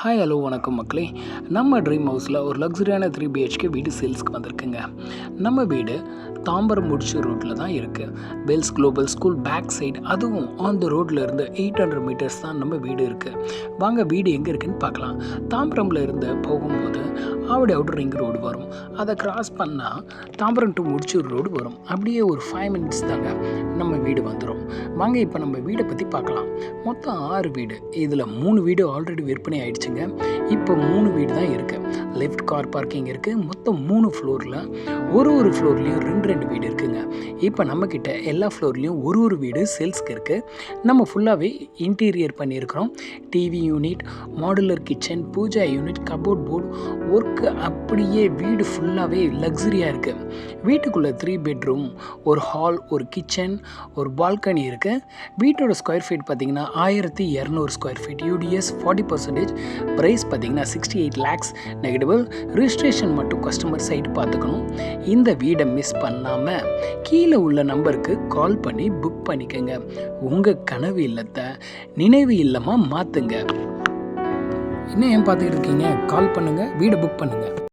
Hi hello வணக்கம் மக்களே. நம்ம ட்ரீம் ஹவுஸில் ஒரு லக்ஸரியான 3 பிஹெச்கே வீடு சேல்ஸ்க்கு வந்திருக்குங்க. நம்ம வீடு தாம்பரம் முடிச்சு ரோட்டில் தான் இருக்குது. Bells global school back side, அதுவும் ஆன் த ரோட்டில் இருந்து 800 மீட்டர்ஸ் தான் நம்ம வீடு இருக்குது. வாங்க வீடு எங்கே இருக்குதுன்னு பார்க்கலாம். தாம்பரமில் இருந்து போகும்போது ஆவடி அவுட்டர் ரிங் ரோடு வரும். அதை கிராஸ் பண்ணால் தாம்பரம் டு முடிச்சூர் ரோடு வரும். அப்படியே ஒரு 5 மினிட்ஸ் தாங்க நம்ம வீடு வந்துடும். வாங்க இப்போ நம்ம வீடை பற்றி பார்க்கலாம். மொத்தம் 6 வீடு. இதில் 3 வீடு ஆல்ரெடி விற்பனை ஆகிடுச்சுங்க. இப்போ 3 வீடு தான் இருக்குது. லெஃப்ட் கார் பார்க்கிங் இருக்குது. மொத்தம் 3 ஃப்ளோரில் ஒரு ஃப்ளோர்லேயும் 2 வீடு இருக்குங்க. இப்போ நம்மக்கிட்ட எல்லா ஃப்ளோர்லேயும் ஒரு வீடு சேல்ஸ்க்கு இருக்குது. நம்ம ஃபுல்லாகவே இன்டீரியர் பண்ணியிருக்கிறோம். TV unit, modular kitchen, puja unit, cupboard board work, அப்படியே வீடு ஃபுல்லாகவே லக்ஸரியாக இருக்குது. வீட்டுக்குள்ளே 3 பெட்ரூம், ஒரு ஹால், ஒரு கிச்சன், ஒரு பால்கனி இருக்குது. வீட்டோட ஸ்கொயர் ஃபீட் பார்த்திங்கன்னா 1200 ஸ்கொயர் ஃபீட். யூடிஎஸ் 40%. ப்ரைஸ் பார்த்திங்கன்னா 68 lakhs. நெகட்டிவ் ரிஜிஸ்ட்ரேஷன் மட்டும் கஸ்டமர் சைடு பார்த்துக்கணும். இந்த வீடை மிஸ் பண்ணாமல் கீழே உள்ள நம்பருக்கு கால் பண்ணி புக் பண்ணிக்கோங்க. உங்கள் கனவு இல்லத்தை நினைவு இல்லமாக மாற்றுங்க. இன்னும் ஏன் பார்த்துக்கிட்டு இருக்கீங்க? கால் பண்ணுங்கள், வீடை புக் பண்ணுங்கள்.